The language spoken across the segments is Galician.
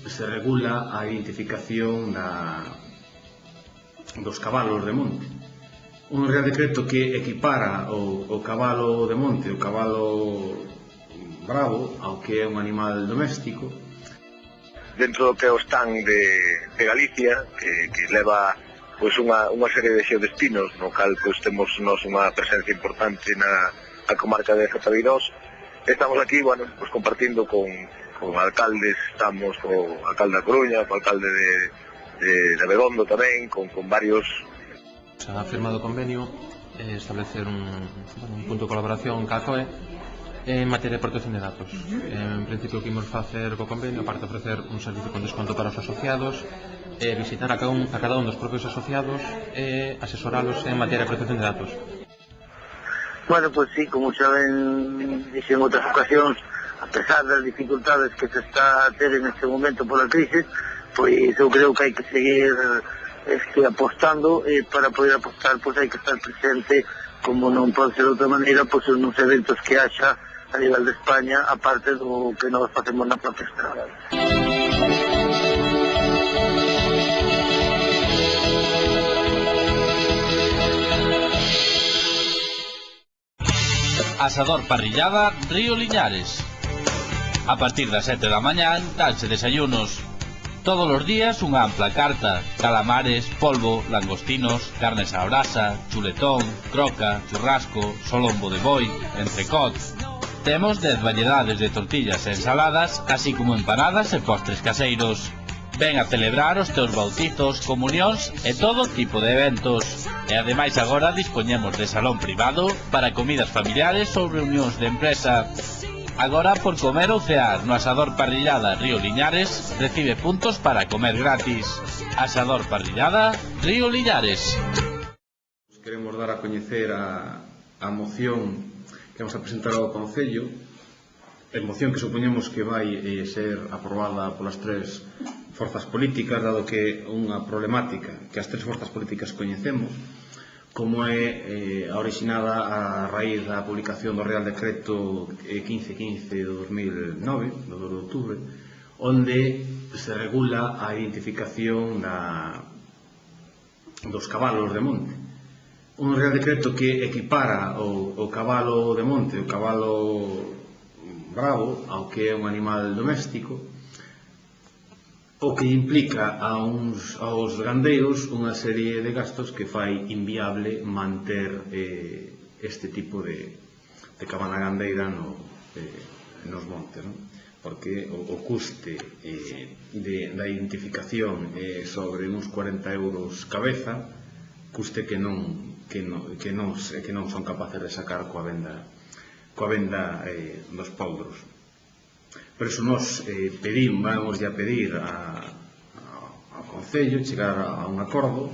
se regula a identificación dos cabalos de monte. Un Real Decreto que equipara o cabalo de monte, o cabalo bravo, ao que é un animal doméstico. Dentro do que é o stand de Galicia, que leva unha serie de xeodestinos, no cal temos nós unha presencia importante na comarca de Zatabeirós. Estamos aquí, compartindo con alcaldes, estamos co alcalde da Coruña, co alcalde de Abegondo tamén, con varios. Se ha firmado o convenio establecer un punto de colaboración ca COE en materia de protección de datos. En principio, o que imos facer co convenio, aparte de ofrecer un servicio con desconto para os asociados, visitar a cada un dos propios asociados e asesoralos en materia de protección de datos. Bueno, pues sí, como xa ben dixen en outras ocasións, a pesar das dificultades que se está a ter en este momento pola crisis, pois eu creo que hai que seguir apostando, para poder apostar pois hai que estar presente, como non pode ser de outra maneira, pois nos eventos que haxa a nivel de España, aparte do que nós facemos na propia estrada. Asador Parrillada Río Liñares. A partir das 7 da mañán danse desayunos. Todos os días unha ampla carta: calamares, polvo, langostinos, carnes á brasa, chuletón, croca, churrasco, solombo de boi, entrecot. Temos 10 variedades de tortillas e ensaladas, así como empanadas e postres caseiros. Ven a celebrar os teus bautizos, comunións e todo tipo de eventos. E ademais agora dispoñemos de salón privado para comidas familiares ou reunións de empresa. Agora, por comer ou cear no Asador Parrillada Río Liñares, recibe puntos para comer gratis. Asador Parrillada Río Liñares. Queremos dar a coñecer a moción que vamos a presentar ao Concello, a moción que supoñemos que vai ser aprobada polas tres forzas políticas, dado que é unha problemática que as tres forzas políticas coñecemos, como é orixinada a raíz da publicación do Real Decreto 1515 de 2009, do 2 de outubro, onde se regula a identificación dos cabalos de monte. Un Real Decreto que equipara o cabalo de monte, o cabalo bravo, ao que é un animal doméstico, o que implica aos gandeiros unha serie de gastos que fai inviable manter este tipo de cabana gandeira nos montes, porque o custe da identificación sobre uns 40 euros cabeza, custe que non son capaces de sacar coa venda dos poldros. Por iso nos vamos a pedir ao Concello chegar a un acordo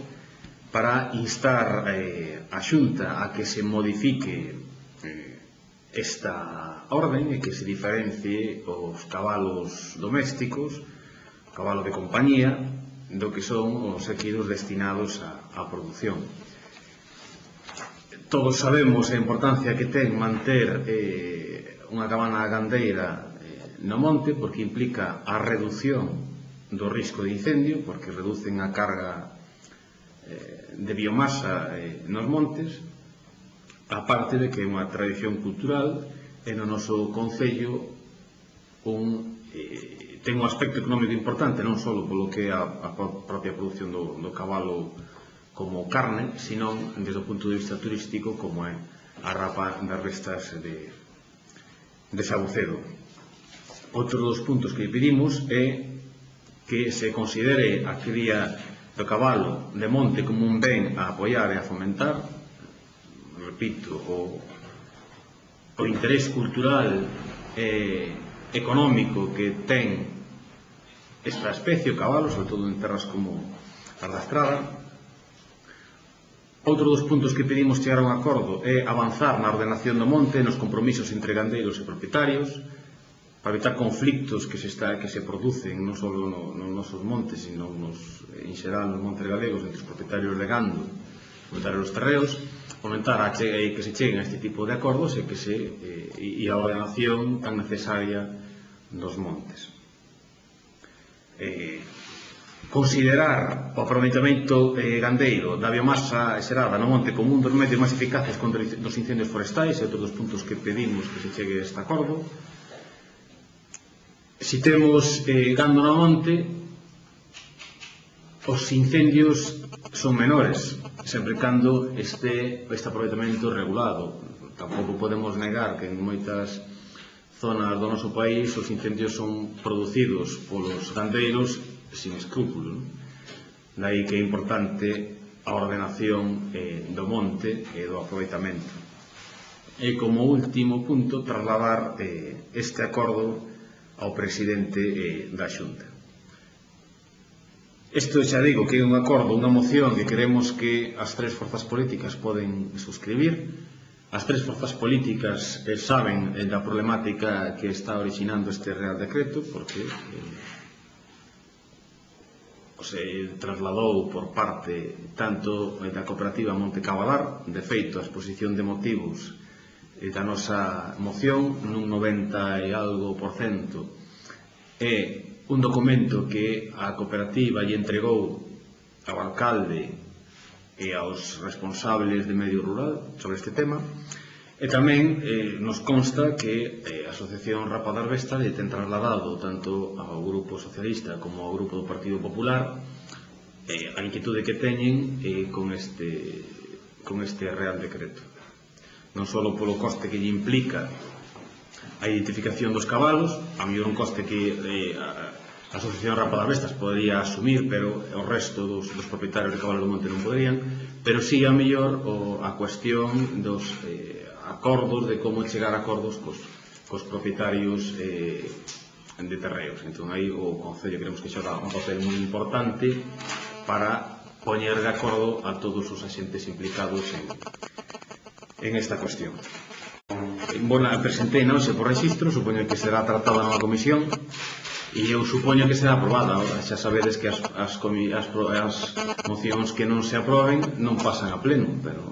para instar a Xunta a que se modifique esta orden e que se diferencie os cabalos domésticos, o cabalo de compañía, do que son os equidos destinados á produción. Todos sabemos a importancia que ten manter unha cabana gandeira no monte, porque implica a reducción do risco de incendio, porque reducen a carga de biomasa nos montes, aparte de que é unha tradición cultural e no noso Concello ten un aspecto económico importante, non só polo que é a propia produción do cabalo como carne, senón desde o punto de vista turístico, como é a rapa das restas de Sabucedo. Outro dos puntos que pedimos é que se considere a cría do cabalo de monte como un ben a apoiar e a fomentar. Repito, o interés cultural e económico que ten esta especie, o cabalo, sobre todo en terras como as da Estrada. Outro dos puntos que pedimos chegar a un acordo é avanzar na ordenación do monte, nos compromisos entre gandeiros e propietarios, para evitar conflictos que se producen non só nos nosos montes, sino en xeral nos montes galegos entre os propietarios de gando, os propietarios dos terreos, fomentar que se cheguen a este tipo de acordos e a ordenación tan necesaria dos montes. considerar o aproveitamento gandeiro da biomasa xerada no monte como un dos medios máis eficaces contra os incendios forestais, é outro dos puntos que pedimos que se chegue a este acordo. Si temos gando no monte, os incendios son menores, sempre cando este aproveitamento regulado. Tampouco podemos negar que en moitas zonas do noso país os incendios son producidos polos gandeiros sin escrúpulo. Daí que é importante a ordenación do monte e do aproveitamento. E como último punto, trasladar este acordo ao presidente da Xunta. Isto xa digo que é un acordo, unha moción que queremos que as tres forzas políticas poden suscribir. As tres forzas políticas saben da problemática que está originando este Real Decreto, porque se trasladou por parte tanto da cooperativa Monte Cabadar. De feito, a exposición de motivos da nosa moción nun 90 e algo % é un documento que a cooperativa lle entregou ao alcalde e aos responsables de medio rural sobre este tema. E tamén nos consta que a Asociación Rapa da Arbesta lle ten trasladado tanto ao Grupo Socialista como ao Grupo do Partido Popular a inquietude que teñen con este Real Decreto. Non só polo coste que lle implica a identificación dos cabalos, a mellor un coste que a Asociación Rapa da Arbesta podría asumir, pero o resto dos propietarios de cabalos do monte non poderían, pero sí a mellor a cuestión dos acordos, de como chegar a acordos cos propietarios de terreos. Entón aí o Concello creemos que xoga un papel moi importante para poñer de acordo a todos os agentes implicados en esta cuestión. Presentei non por registro, supoño que será tratada nunha comisión e eu supoño que será aprobada. Xa sabedes que as mocións que non se aproben non pasan a pleno, pero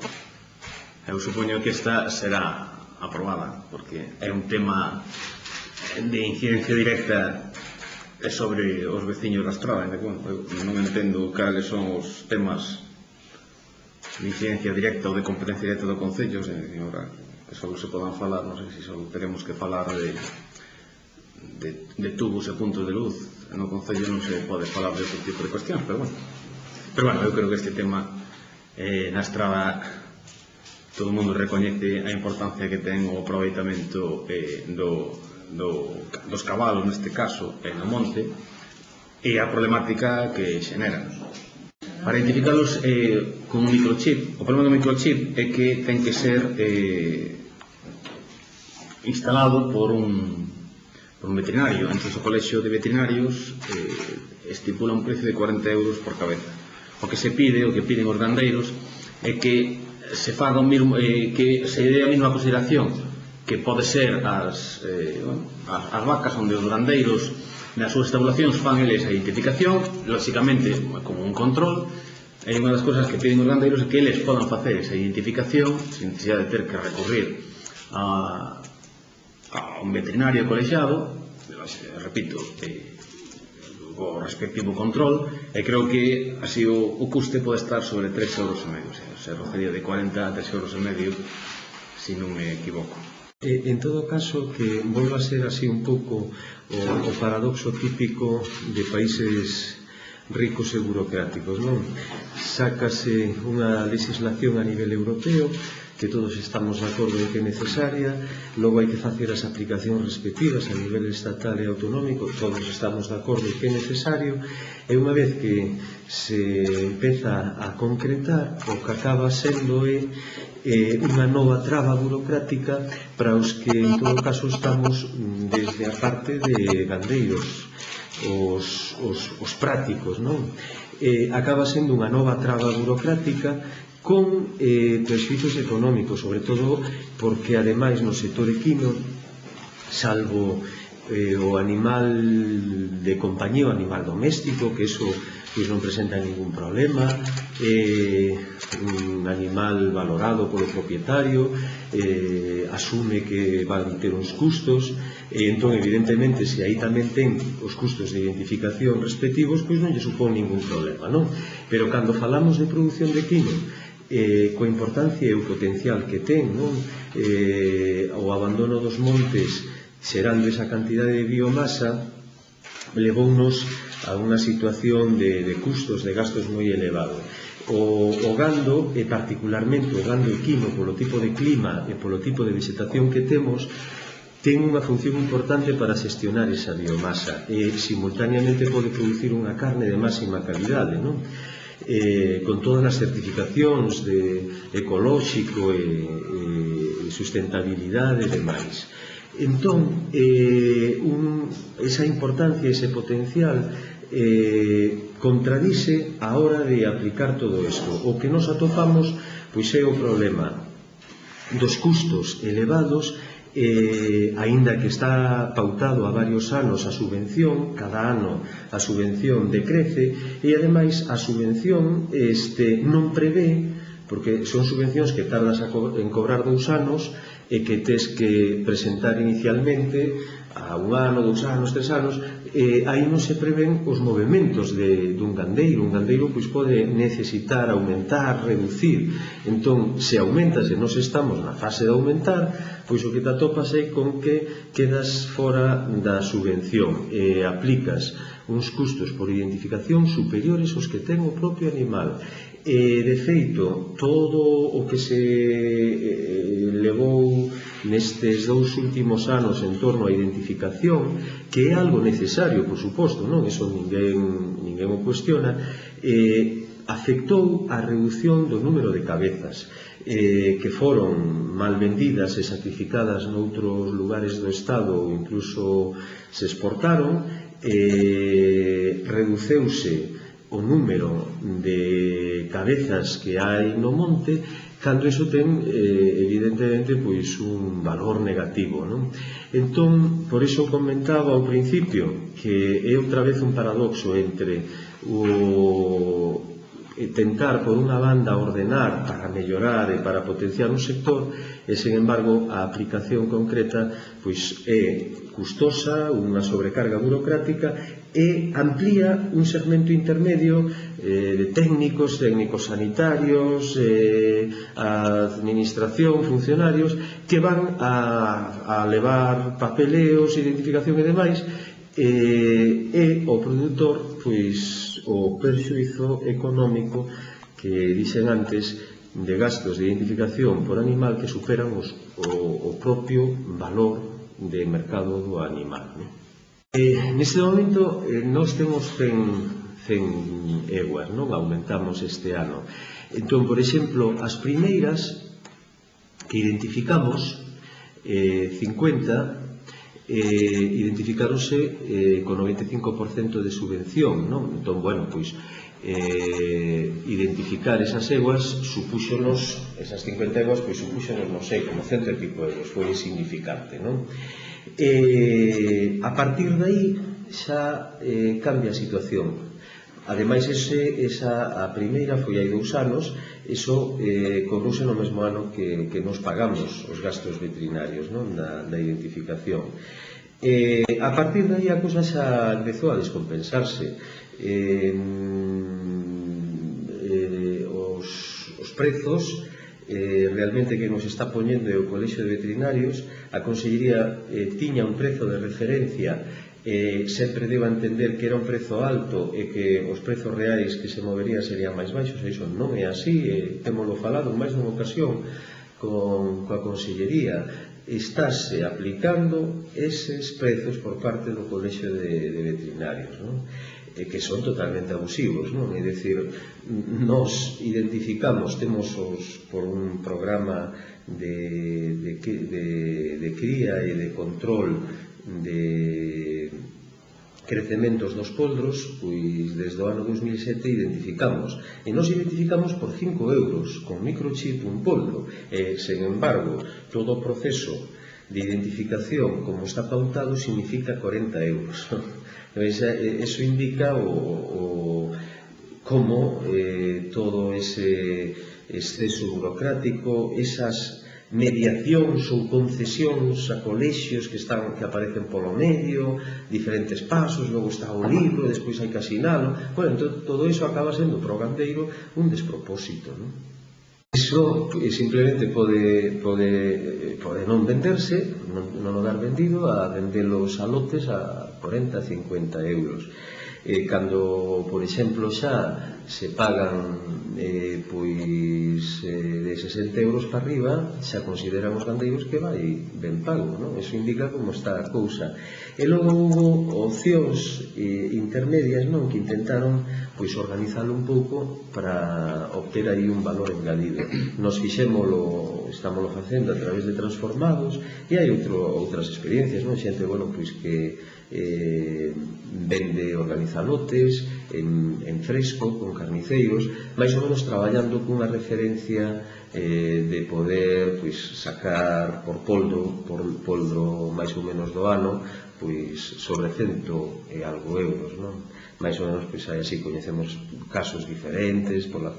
eu supoño que esta será aprobada, porque é un tema de incidencia directa sobre os veciños da Estrada. Eu non entendo cales son os temas de incidencia directa ou de competencia directa do Concello, que só se podan falar, non sei se só teremos que falar de tubos e puntos de luz. No Concello non se pode falar de outro tipo de cuestións, pero bueno, eu creo que este tema na Estrada todo o mundo recoñece a importancia que ten o aproveitamento dos cabalos, neste caso, no monte, e a problemática que xeneran. Para identificarlos con un microchip, o problema do microchip é que ten que ser instalado por un veterinario. Entón, o Colexio de Veterinarios estipula un precio de 40 € por cabeza. O que se pide, o que piden os gandeiros, é que se faga que se dé a mesma consideración que pode ser as vacas, onde os gandeiros nas súas estabulacións fan eles a identificación, lóxicamente como un control. E unha das cousas que piden os gandeiros é que eles podan facer esa identificación sin necesidade de ter que recurrir a un veterinario colexiado, repito, o respectivo control, e creo que así o custe pode estar sobre 3,5 €, se rozaría de 40 a 3,5 €, se non me equivoco. En todo caso, que volva a ser así un pouco o paradoxo típico de países ricos e burocráticos, non? Sácase unha legislación a nivel europeo que todos estamos de acordo de que é necesaria, logo hai que facer as aplicacións respectivas a nivel estatal e autonómico, todos estamos de acordo de que é necesario, e unha vez que se empeza a concretar, o que acaba sendo é unha nova traba burocrática para os que en todo caso estamos desde a parte de gandeiros, os prácticos, non? Acaba sendo unha nova traba burocrática con prexuizos económicos, sobre todo porque ademais no sector equino, salvo o animal de compañía, o animal doméstico, que eso pois non presenta ningún problema, un animal valorado polo propietario, asume que van ter uns custos, e entón evidentemente se aí tamén ten os custos de identificación respectivos, pois non lle supón ningún problema, non? Pero cando falamos de produción de quino, coa importancia e o potencial que ten, non? O abandono dos montes xerando esa cantidade de biomasa levounos a unha situación de custos, de gastos moi elevado. O gando, e particularmente o gando equino, polo tipo de clima e polo tipo de vegetación que temos, ten unha función importante para xestionar esa biomasa e simultaneamente pode producir unha carne de máxima calidade, non? Con todas as certificacións de ecolóxico e sustentabilidade e demais. Entón, esa importancia, ese potencial contradice a hora de aplicar todo isto. O que nos atopamos pois é o problema dos custos elevados, aínda que está pautado a varios anos a subvención, cada ano a subvención decrece, e ademais a subvención non prevé, porque son subvencións que tardas en cobrar 2 anos e que tes que presentar inicialmente a 1 ano, 2 anos, 3 anos, aí non se prevén os movementos dun gandeiro. Un gandeiro pois pode necesitar aumentar, reducir. Entón, se aumentas e nós estamos na fase de aumentar, pois o que te atopas é con que quedas fora da subvención e aplicas uns custos por identificación superiores aos que ten o propio animal. De feito, todo o que se levou nestes 2 últimos anos en torno á identificación, que é algo necesario, por suposto, non? Eso ninguén o cuestiona, afectou a reducción do número de cabezas que foron mal vendidas e sacrificadas noutros lugares do Estado ou incluso se exportaron, reduceuse o número de cabezas que hai no monte, cando iso ten evidentemente pois un valor negativo, non? Entón, por iso comentaba ao principio que é outra vez un paradoxo entre o tentar por unha banda ordenar para mellorar e para potenciar un sector e, sen embargo, a aplicación concreta pois é custosa, unha sobrecarga burocrática e amplía un segmento intermedio de técnicos sanitarios, administración, funcionarios que van a levar papeleos, identificación e demais, e o produtor pois o perxuízo económico que dixen antes de gastos de identificación por animal que superan o propio valor de mercado do animal. Neste momento nós temos 100 eguas, non? Aumentamos este ano. Entón, por exemplo, as primeiras que identificamos, 50, identificáronse con 95% de subvención, non? Entón, bueno, pois identificar esas eguas supúxonos, esas 50 eguas, pois supúxonos, non sei, como 100 e pico euros, foi insignificante, non? A partir de aí xa cambia a situación. Ademais, a primeira foi hai 2 anos, iso cobrouse no mesmo ano que nos pagamos os gastos veterinarios, non? Da identificación. A partir de aí a cousa xa empezou a descompensarse. Os prezos realmente que nos está poñendo o Colexio de Veterinarios, a Consellería tiña un prezo de referencia, sempre deba entender que era un prezo alto e que os prezos reais que se moverían serían máis baixos, e iso non é así, témolo falado máis dunha ocasión coa Consellería. Estáse aplicando eses prezos por parte do Colexio de Veterinarios, non? Que son totalmente abusivos, non? É dicir, nos identificamos, temos por un programa de cría e de control de crecementos dos poldros, pois desde o ano 2007 identificamos, e nos identificamos por 5 euros con microchip un poldo, e sen embargo todo o proceso de identificación, como está pautado, significa 40 euros. Eso indica como todo ese exceso burocrático, esas mediacións ou concesións a colexios que aparecen polo medio, diferentes pasos, logo está o libro, despois hai que asinalo. Bueno, todo iso acaba sendo para o gandeiro un despropósito, non? Iso simplemente pode non venderse, non o dar vendido, a vendelos a lotes a 40-50 euros. Cando, por exemplo, xa se pagan de 60 euros para arriba, xa consideran os gandeiros que vai ben pago, non? Eso indica como está a cousa. E logo houve opcións intermedias, non, que intentaron organizalo un pouco para obter aí un valor engadido. Nos estámoslo facendo a través de transformados, e hai outras experiencias, non? Xente, que vende organizalotes en fresco, con carniceiros, máis ou menos traballando cunha referencia de poder sacar por poldo máis ou menos do ano sobre 100 e algo euros, non? Máis ou menos aí así coñecemos casos diferentes polo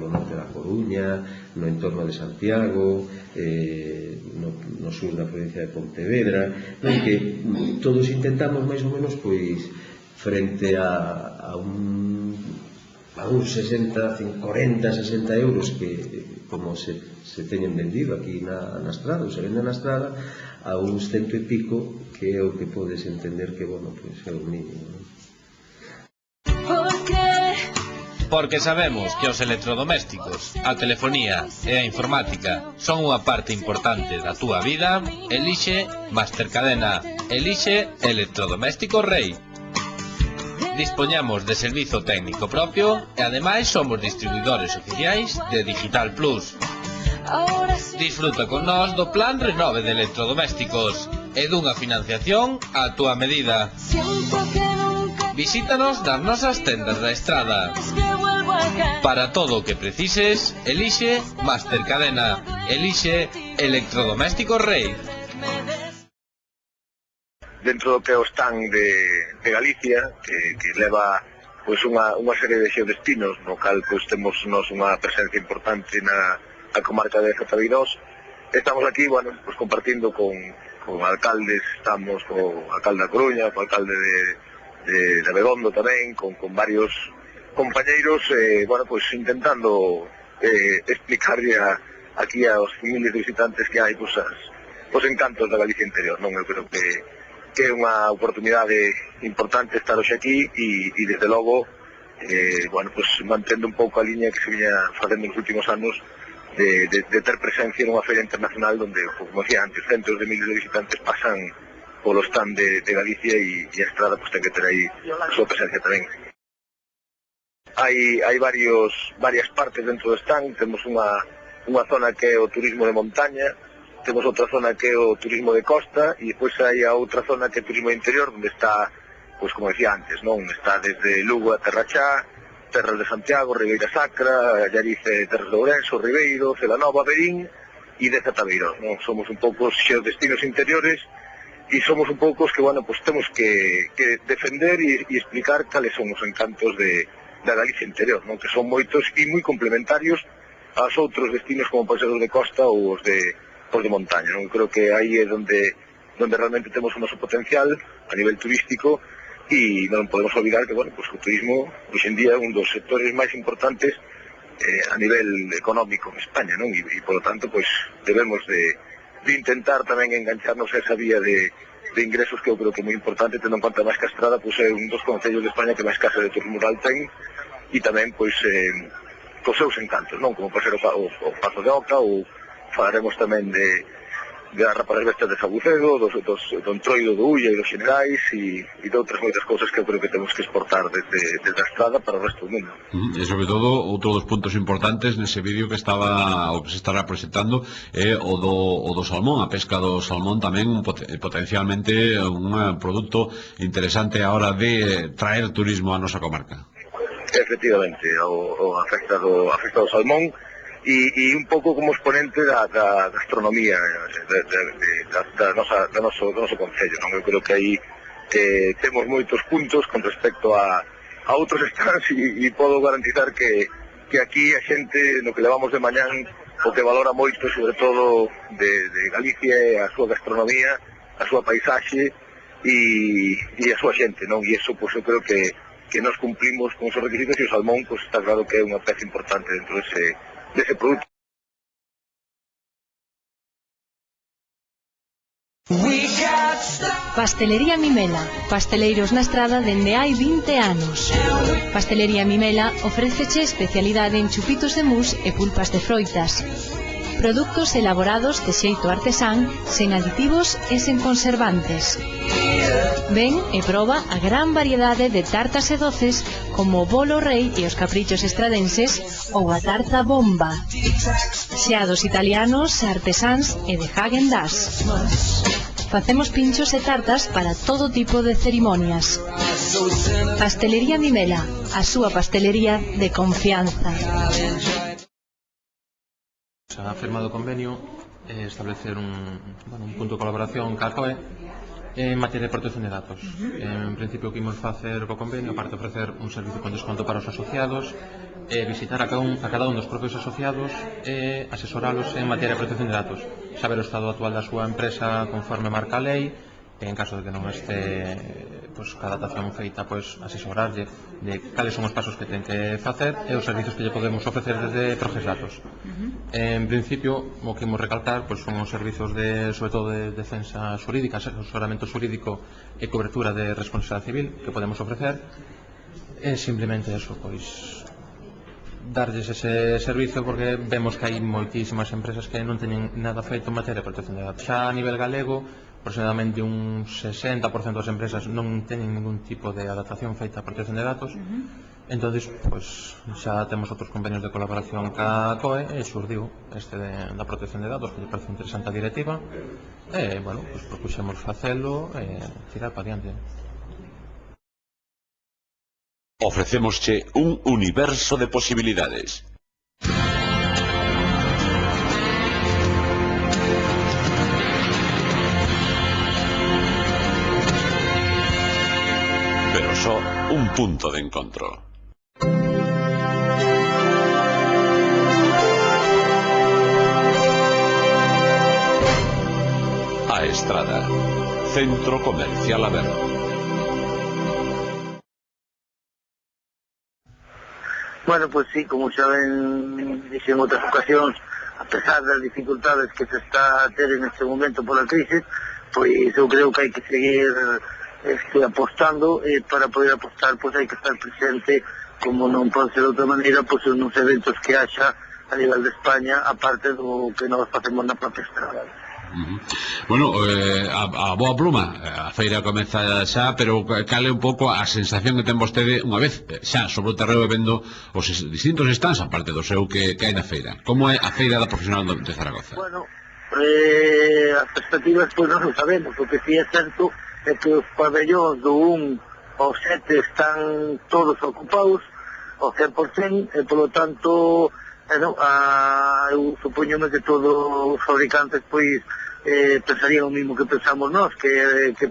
norte da Coruña, no entorno de Santiago, no sur da provincia de Pontevedra, que todos intentamos máis ou menos frente a uns 40-60 euros que como se teñen vendido aquí na estrada, ou se vende na estrada, a uns 100 e pico, que é o que podes entender que, é o mínimo. Porque sabemos que os electrodomésticos, a telefonía e a informática son unha parte importante da túa vida, elixe Mastercadena, elixe Electrodomésticos Rei. Dispoñamos de servizo técnico propio e ademais somos distribuidores oficiais de Digital Plus. Disfruta con nós do plan renove de electrodomésticos e dunha financiación á túa medida. Visítanos nas nosas tendas da estrada. Para todo o que precises, elixe Mastercadena, elixe Electrodomésticos Rei. Dentro do que é o stand de Galicia, que leva unha serie de xeodestinos, no cal temos unha presencia importante na comarca de Zatabeirós. Estamos aquí, compartindo con alcaldes, estamos co alcalde da Coruña, co alcalde de Abegondo tamén, con varios compañeiros, intentando explicarlle aquí aos miles de visitantes que hai os encantos da Galicia interior, non? Eu creo que é unha oportunidade importante estar hoxe aquí e desde logo mantendo un pouco a liña que se viña facendo nos últimos anos de ter presencia nunha feira internacional onde, como decía antes, centros de miles de visitantes pasan polo stand de Galicia e a estrada ten que ter aí a súa presencia tamén. Hai varias partes dentro do stand. Temos unha zona que é o turismo de montaña, temos outra zona que é o turismo de costa e depois hai a outra zona que é o turismo de interior, onde está, como decía antes, non? Está desde Lugo a Terrachá, Terras de Santiago, Ribeira Sacra, Allarize, Terras de Ourense, Ribeiro, Celanova, Verín e de Zatabeirós, non? Somos un pouco os destinos interiores e somos un pouco os que, temos que defender e explicar cales son os encantos da Galicia interior, non? Que son moitos e moi complementarios aos outros destinos como pode ser os de costa ou os de montaña, non? Creo que aí é onde realmente temos o noso potencial a nivel turístico e non podemos olvidar que, o turismo hoxe en día é un dos sectores máis importantes a nivel económico en España, non? E polo tanto, debemos de intentar tamén engancharnos a esa vía de ingresos que eu creo que é moi importante, tendo en conta máis que a Estrada é un dos concellos de España que máis casa de turismo rural ten e tamén cos seus encantos, non? Como pode ser o Pazo de Oca ou falaremos tamén das Rapazas de Sabucedo, do Entroido do Ulla e dos Xenerais e de outras moitas cousas que eu creo que temos que exportar desde a Estrada para o resto do mundo. E sobre todo, outro dos puntos importantes nese vídeo que se estará presentando é o do salmón, a pesca do salmón tamén potencialmente un produto interesante a hora de traer turismo á nosa comarca. Efectivamente, afecta do salmón e un pouco como exponente da gastronomía do noso concello, non? Eu creo que aí temos moitos puntos con respecto a outros stands e podo garantizar que aquí a xente no que levamos de mañán o que valora moito sobre todo de Galicia é a súa gastronomía, a súa paisaxe e a súa xente, non? E iso, pois, eu creo que nos cumplimos con esos requisitos e o salmón, pois, está claro que é unha peza importante dentro dese produto. Pastelería Mimela, pasteleiros na estrada dende hai 20 anos. Pastelería Mimela ofréceche especialidade en chupitos de mousse e pulpas de froitas. Produtos elaborados de xeito artesán, sen aditivos e sen conservantes. Ven e proba a gran variedade de tartas e doces como o bolo rei e os caprichos estradenses ou a tarta bomba. Xeados italianos, artesáns e de Häagen-Dazs. Facemos pinchos e tartas para todo tipo de cerimonias. Pastelería Mimela, a súa pastelería de confianza. Se ha firmado convenio establecer un punto de colaboración ca COE en materia de protección de datos. En principio, o que imos facer co convenio, aparte de ofrecer un servicio con desconto para os asociados, visitar a cada un dos propios asociados e asesoralos en materia de protección de datos, saber o estado actual da súa empresa conforme marca a lei, en caso de que non este a adaptación feita, asesorarlle de cales son os pasos que ten que facer e os servicios que lle podemos ofrecer desde Progesdatos. En principio, o que imos recalcar son os servicios sobre todo de defensa xurídica, asesoramento xurídico e cobertura de responsabilidade civil que podemos ofrecer. É simplemente eso, darlles ese servicio, porque vemos que hai moitísimas empresas que non teñen nada feito en materia de protección de datos. Xa a nivel galego, aproximadamente un 60% das empresas non teñen ningún tipo de adaptación feita a protección de datos. Entonces, xa temos outros convenios de colaboración ca COE e xurdiu este da protección de datos, que lle parece interesante a directiva, e, propuxemos facelo e tirar para diante. Ofrecémosche un universo de posibilidades. Pero só un punto de encontro. A Estrada, Centro Comercial Aberto. Bueno, pues sí, como xa ven dixen en outras ocasións, a pesar das dificultades que se está a ter en este momento pola crisis, pois eu creo que hai que seguir apostando, e para poder apostar hai que estar presente, como non pode ser de outra maneira, nos eventos que haxa a nivel de España, aparte do que nós facemos na propia estrada. Bueno, a boa pluma, a feira comeza xa, pero cal é un pouco a sensación que ten vostede unha vez xa sobre o terreo vendo os distintos stands, aparte do seu que hai na feira? Como é a feira da profesional de Zaragoza? Bueno, as expectativas non o sabemos, o que sí é certo é que os pabellóns do 1 ao 7 están todos ocupados ao 100%, e polo tanto eu supoñome que todos os fabricantes pensarían o mismo que pensamos nós, que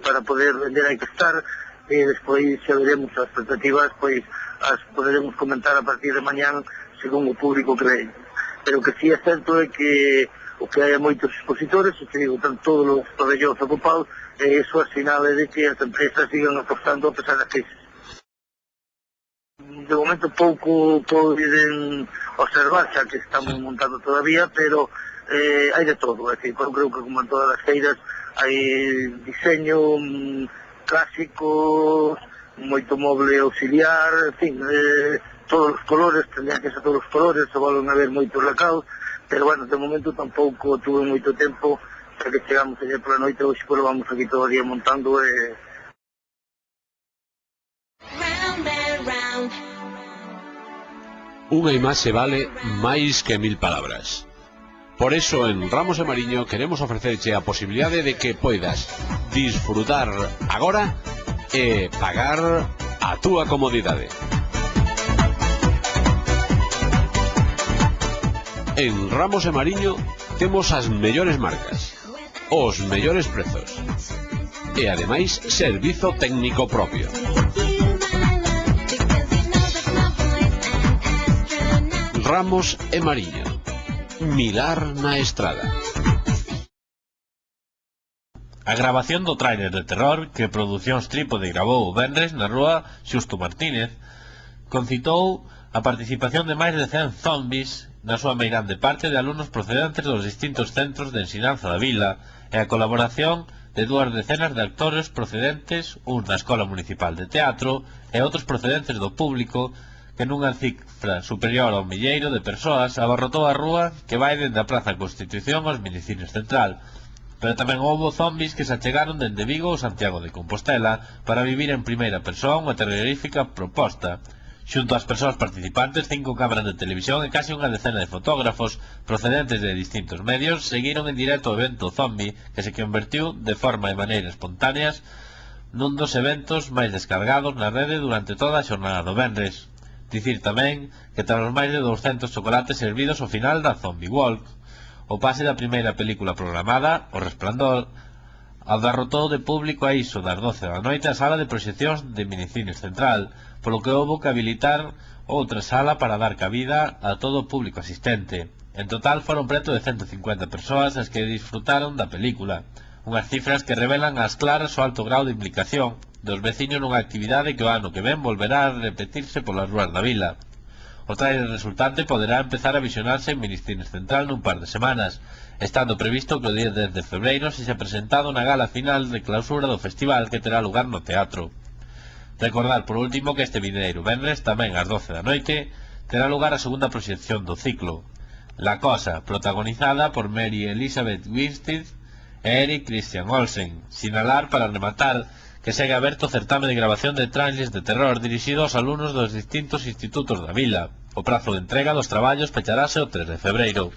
para poder vender hai que estar, e despois xa veremos as expectativas, as poderemos comentar a partir de mañán según o público que ven. Pero o que sí é certo é que o que hai moitos expositores, están todos os pabellóns ocupados, e iso é sinal de que as empresas sigan apostando a pesar da crisis. De momento pouco poden observar, xa que estamos montando todavía, pero hai de todo, eu creo que como en todas as feiras hai diseño clásico, moito moble auxiliar, en fin, todos os colores, tendrían que ser todos os colores, se volven a ver moitos lacados, pero bueno, de momento tampouco tuve moito tempo, xa que chegamos ayer pola noite, hoxe vamos aquí todo o día montando e... Unha imaxe vale máis que 1000 palabras. Por eso, en Ramos e Mariño queremos ofrecerche a posibilidade de que poidas disfrutar agora e pagar a túa comodidade. En Ramos e Mariño temos as mellores marcas, os mellores prezos e ademais servizo técnico propio. Ramos e Mariño, Milar na Estrada. A grabación do tráiler de terror que Producións Trípode gravou o venres na rúa Xusto Martínez concitou a participación de máis de 100 zombies, na súa meirande parte de alumnos procedentes dos distintos centros de ensinanza da vila, e a colaboración de 2 decenas de actores procedentes, uns da Escola Municipal de Teatro e outros procedentes do público, que nunha cifra superior ao milleiro de persoas abarrotou a rúa que vai dende a Praza Constitución aos Minicines Central. Pero tamén houbo zombies que se achegaron dende Vigo ou Santiago de Compostela para vivir en primeira persoa unha terrorífica proposta. Xunto ás persoas participantes, 5 cámaras de televisión e casi unha decena de fotógrafos procedentes de distintos medios seguiron en directo o evento zombie, que se convertiu de forma e maneira espontáneas nun dos eventos máis descargados na rede durante toda a xornada do venres. Dicir tamén que tras os máis de 200 chocolates servidos ao final da Zombie Walk, o pase da primeira película programada, O Resplandor, abarrotou de público a iso das 12 da noite a sala de proxeccións de Minicines Central, polo que houbo que habilitar outra sala para dar cabida a todo o público asistente. En total foron preto de 150 persoas as que disfrutaron da película, unhas cifras que revelan ás claras o alto grau de implicación dos veciños nunha actividade que o ano que ven volverá a repetirse polas rúas da vila. O trailer resultante poderá empezar a visionarse en Minicines Central nun par de semanas, estando previsto que o día 10 de febreiro se xa presentado na gala final de clausura do festival que terá lugar no teatro. Recordar por último que este vindeiro venres, tamén ás 12 da noite, terá lugar a segunda proxección do ciclo, La Cosa, protagonizada por Mary Elizabeth Winstead e Erik Christian Olsen. Sinalar para rematar que segue aberto o certame de grabación de trailers de terror dirixido aos alumnos dos distintos institutos da vila. O prazo de entrega dos traballos pecharase o 3 de febreiro.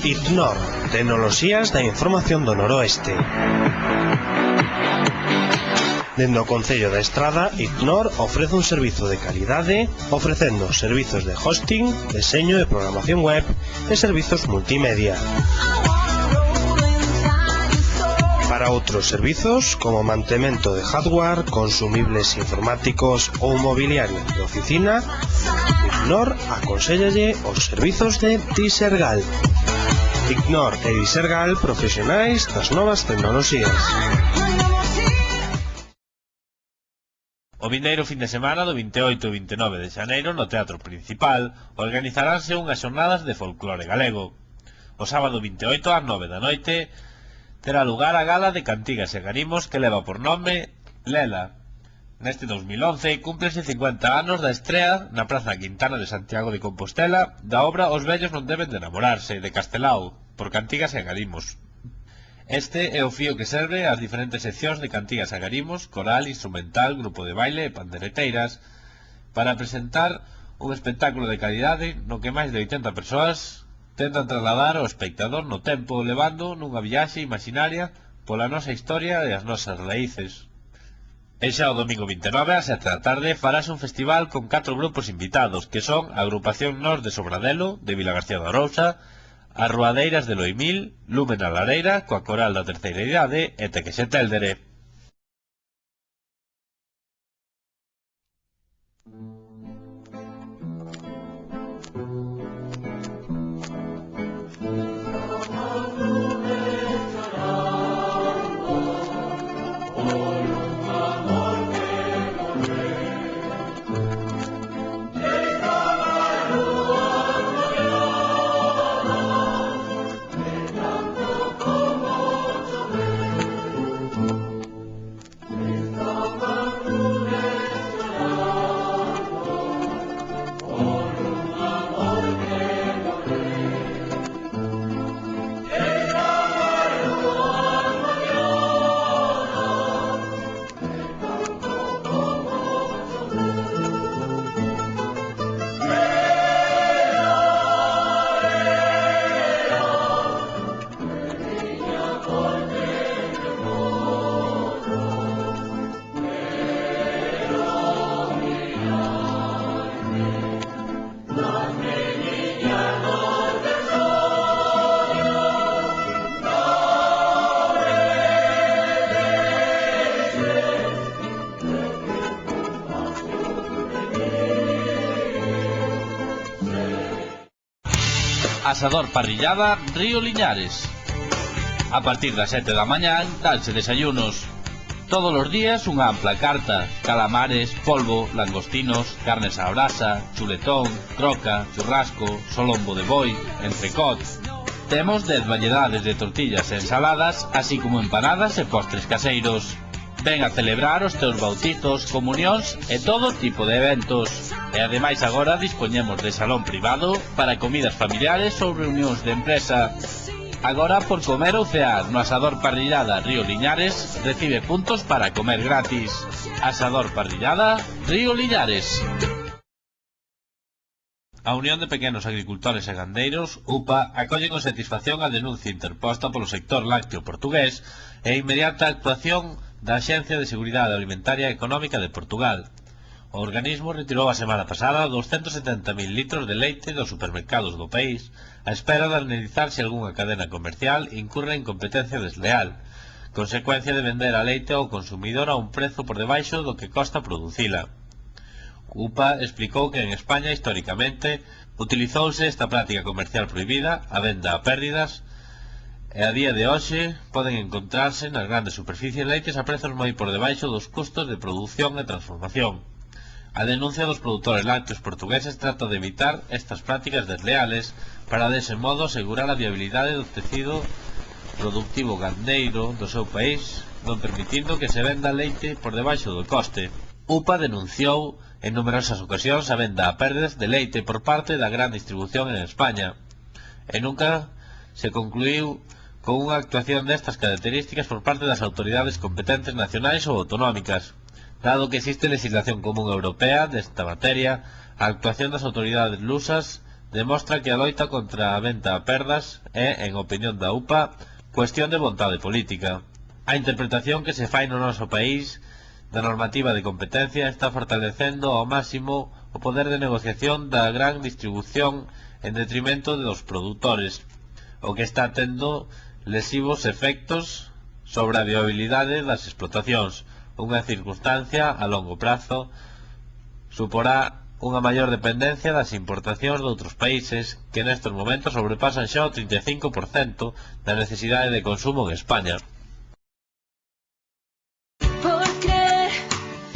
ICNOR, Tecnoloxías da Información do Noroeste. Dende o Concello da Estrada, ICNOR ofrece un servizo de calidade ofrecendo servizos de hosting, deseño e programación web e servizos multimedia. Para outros servizos, como mantemento de hardware, consumibles informáticos ou mobiliario de oficina, ICNOR aconséllalle os servizos de Disergal. ICNOR e Disergal, profesionais das novas tecnoloxías. O vindeiro fin de semana do 28 e 29 de xaneiro no Teatro Principal organizaránse unhas xornadas de folclore galego. O sábado 28 ás 9 da noite terá lugar a gala de cantigas e garimos que leva por nome Lela. Neste 2011 cúmplese 50 anos da estrea na Praza Quintana de Santiago de Compostela da obra Os vellos non deben de enamorarse, de Castelao, por cantigas e garimos. Este é o fío que serve ás diferentes seccións de cantigas e garimos, coral, instrumental, grupo de baile e pandereteiras, para presentar un espectáculo de calidade no que máis de 80 persoas tentan trasladar ao espectador no tempo, levando nunha viaxe imaginaria pola nosa historia e as nosas raíces. E xa o domingo 29 ás 7 da tarde farase un festival con 4 grupos invitados, que son a Agrupación Nos de Sobradelo, de Vilagarcía da Arousa, as Ruadeiras de Loimil, Lumen a Lareira, coa Coral da Terceira Idade e Tequexe Téldere. Asador Parrillada Río Liñares. A partir das 7 da mañán danse desayunos. Todos os días unha ampla carta: calamares, polvo, langostinos, carnes á brasa, chuletón, troca, churrasco, solombo de boi, entrecot. Temos 10 variedades de tortillas e ensaladas, así como empanadas e postres caseiros. Ven a celebrar os teus bautizos, comunións e todo tipo de eventos. E ademais agora dispoñemos de salón privado para comidas familiares ou reunións de empresa. Agora por comer ou cear no Asador Parrillada Río Liñares recibe puntos para comer gratis. Asador Parrillada Río Liñares. A Unión de Pequenos Agricultores e Gandeiros, UPA, acolle con satisfacción a denuncia interposta polo sector lácteo portugués e inmediata actuación da Axencia de Seguridade Alimentaria e Económica de Portugal. O organismo retirou a semana pasada 270.000 litros de leite dos supermercados do país a espera de analizar se algunha cadena comercial incurre en competencia desleal, consecuencia de vender a leite ao consumidor a un prezo por debaixo do que costa producila. UPA explicou que en España históricamente utilizouse esta práctica comercial prohibida, a venda a pérdidas, e a día de hoxe poden encontrarse nas grandes superficies leites a prezos moi por debaixo dos custos de produción e transformación. A denuncia dos produtores lácteos portugueses trata de evitar estas prácticas desleales para dese modo asegurar a viabilidade do tecido productivo gandeiro do seu país, non permitindo que se venda leite por debaixo do coste. UPA denunciou en numerosas ocasións a venda a pérdidas de leite por parte da gran distribución en España e nunca se concluiu con unha actuación destas características por parte das autoridades competentes nacionais ou autonómicas. Dado que existe legislación común europea desta materia, a actuación das autoridades lusas demostra que a loita contra a venta a perdas é, en opinión da UPA, cuestión de vontade política. A interpretación que se fai no noso país da normativa de competencia está fortalecendo ao máximo o poder de negociación da gran distribución en detrimento dos produtores, o que está tendo lesivos efectos sobre a viabilidade das explotacións. Unha circunstancia a longo prazo suporá unha maior dependencia das importacións de outros países que nestes momentos sobrepasan xa o 35% da necesidade de consumo en España.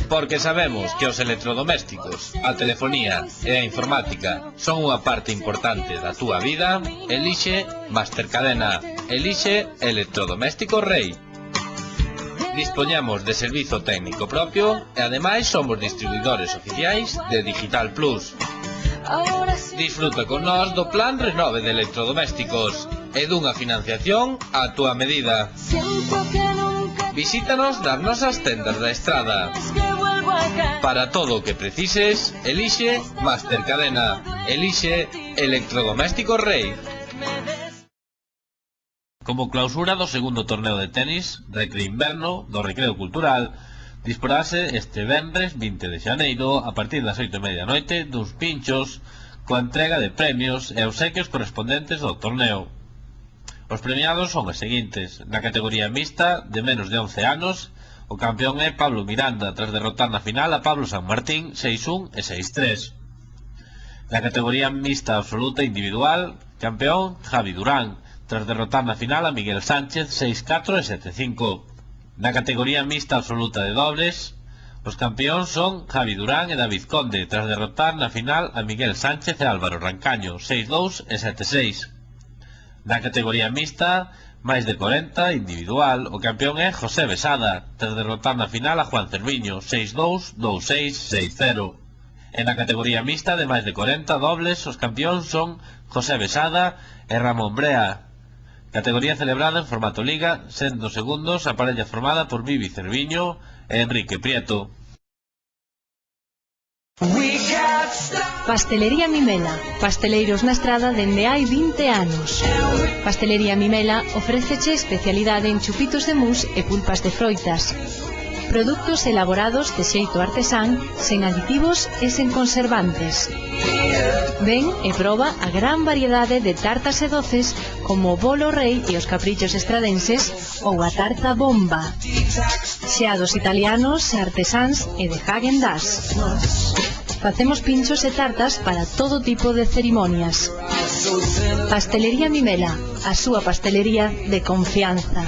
Porque sabemos que os electrodomésticos, a telefonía e a informática son unha parte importante da túa vida, elixe Mastercadena, elixe Electrodoméstico Rei. Dispoñamos de servizo técnico propio e ademais somos distribuidores oficiais de Digital Plus. Disfruta con nós do plan renove de electrodomésticos e dunha financiación á túa medida. Visítanos nas nosas tendas da Estrada. Para todo o que precises, elixe Mastercadena, elixe Electrodoméstico Rei. Como clausura do segundo torneo de tenis Recre Inverno do Recreo Cultural, disporase este venres 20 de xaneiro a partir das 8:30 da noite duns pinchos coa entrega de premios e obsequios correspondentes do torneo. Os premiados son os seguintes: na categoría mixta de menos de 11 anos, o campeón é Pablo Miranda tras derrotar na final a Pablo San Martín 6-1 e 6-3. Na categoría mixta absoluta individual, campeón Javi Durán tras derrotar na final a Miguel Sánchez 6-4 e 7-5. Na categoría mixta absoluta de dobles, os campeóns son Javi Durán e David Conde tras derrotar na final a Miguel Sánchez e Álvaro Rancaño 6-2 e 7-6. Na categoría mixta máis de 40 individual, o campeón é José Besada tras derrotar na final a Juan Cerviño 6-2, 2-6, 6-0. E na categoría mixta de máis de 40 dobles, os campeóns son José Besada e Ramón Brea. Categoría celebrada en formato liga, sendo segundos a parella formada por Vivi Cerviño e Enrique Prieto. Pastelería Mimela, pasteleiros na Estrada dende hai 20 anos. Pastelería Mimela ofréceche especialidade en chupitos de mousse e pulpas de froitas. Produtos elaborados de xeito artesán, sen aditivos e sen conservantes. Ven e proba a gran variedade de tartas e doces como o bolo rei e os caprichos estradenses ou a tarta bomba. Xeados italianos, artesáns e de Häagen-Dazs. Facemos pinchos e tartas para todo tipo de cerimonias. Pastelería Mimela, a súa pastelería de confianza.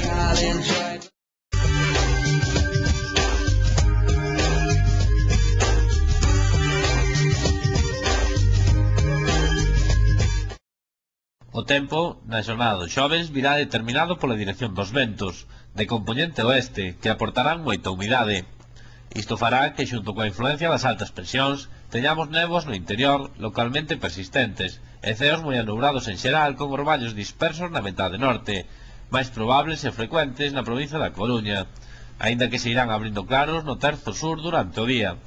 O tempo na xornada dos xoves virá determinado pola dirección dos ventos de compoñente oeste que aportarán moita humidade. Isto fará que xunto coa influencia das altas presións teñamos néboas no interior localmente persistentes e ceos moi anubrados en xeral con orballos dispersos na metade norte, máis probables e frecuentes na provincia da Coruña, aínda que se irán abrindo claros no terzo sur durante o día.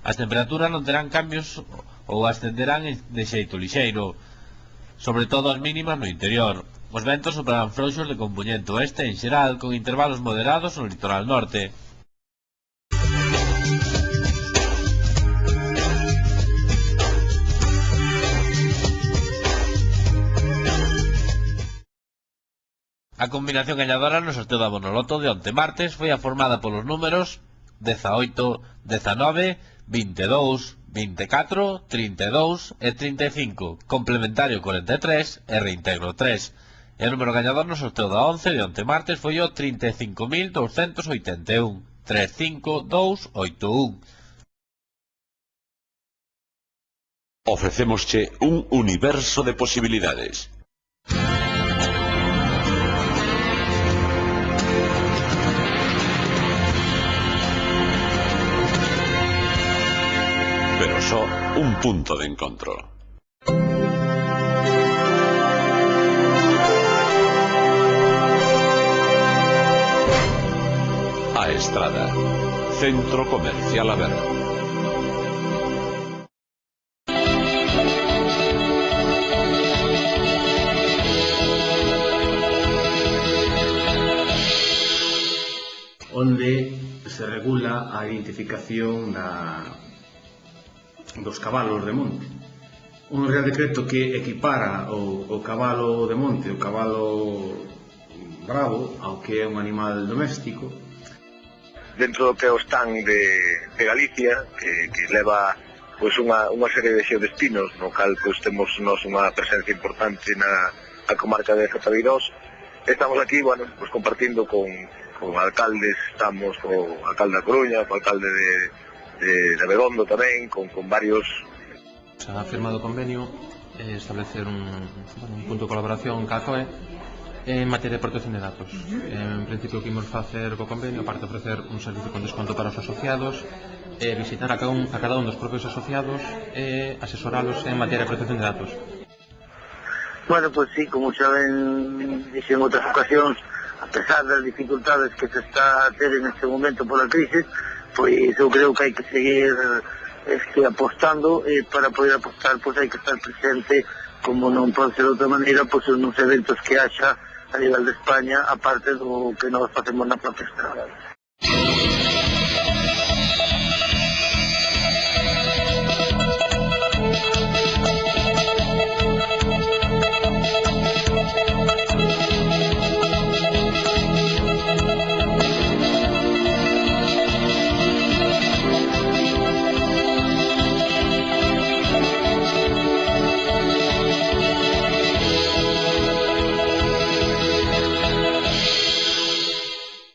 As temperaturas non terán cambios ou ascenderán de xeito lixeiro, sobre todo as mínimas no interior. Os ventos soprarán frouxos de compoñente oeste en xeral con intervalos moderados no litoral norte. A combinación gañadora no sorteo da Bonoloto de onte martes foi a formada polos números 18, 19, 22, 24, 32 e 35, complementario 43 e reintegro 3. E o número gañador no sorteo da 11 de onte martes foi o 35.281, 35281. Ofrecémosche un universo de posibilidades. Pero só un punto de encontro. A Estrada, Centro Comercial Aberto. onde se regula a identificación dos cabalos de monte. Un real decreto que equipara o cabalo de monte, o cabalo bravo, ao que é un animal doméstico. Dentro do que é o stand de Galicia, que leva pois unha serie de xeodestinos, no cal pois temos nós unha presencia importante na comarca de Zatabeirós. Estamos aquí, bueno, pois compartindo con alcaldes, estamos co alcalde da Coruña, co alcalde de Abegondo tamén, con varios. Se ha firmado convenio establecer un punto de colaboración ca COE en materia de protección de datos. En principio, o que imos facer co convenio, aparte de ofrecer un servicio con desconto para os asociados, visitar a cada un dos propios asociados e asesoralos en materia de protección de datos. Bueno, pues sí, como xa ben dixen en outras ocasións, a pesar das dificultades que se está a ter en este momento pola crisis, pois eu creo que hai que seguir apostando, para poder apostar pois hai que estar presente, como non pode ser de outra maneira, pois nos eventos que haxa a nivel de España, aparte do que nós facemos na propia estrada.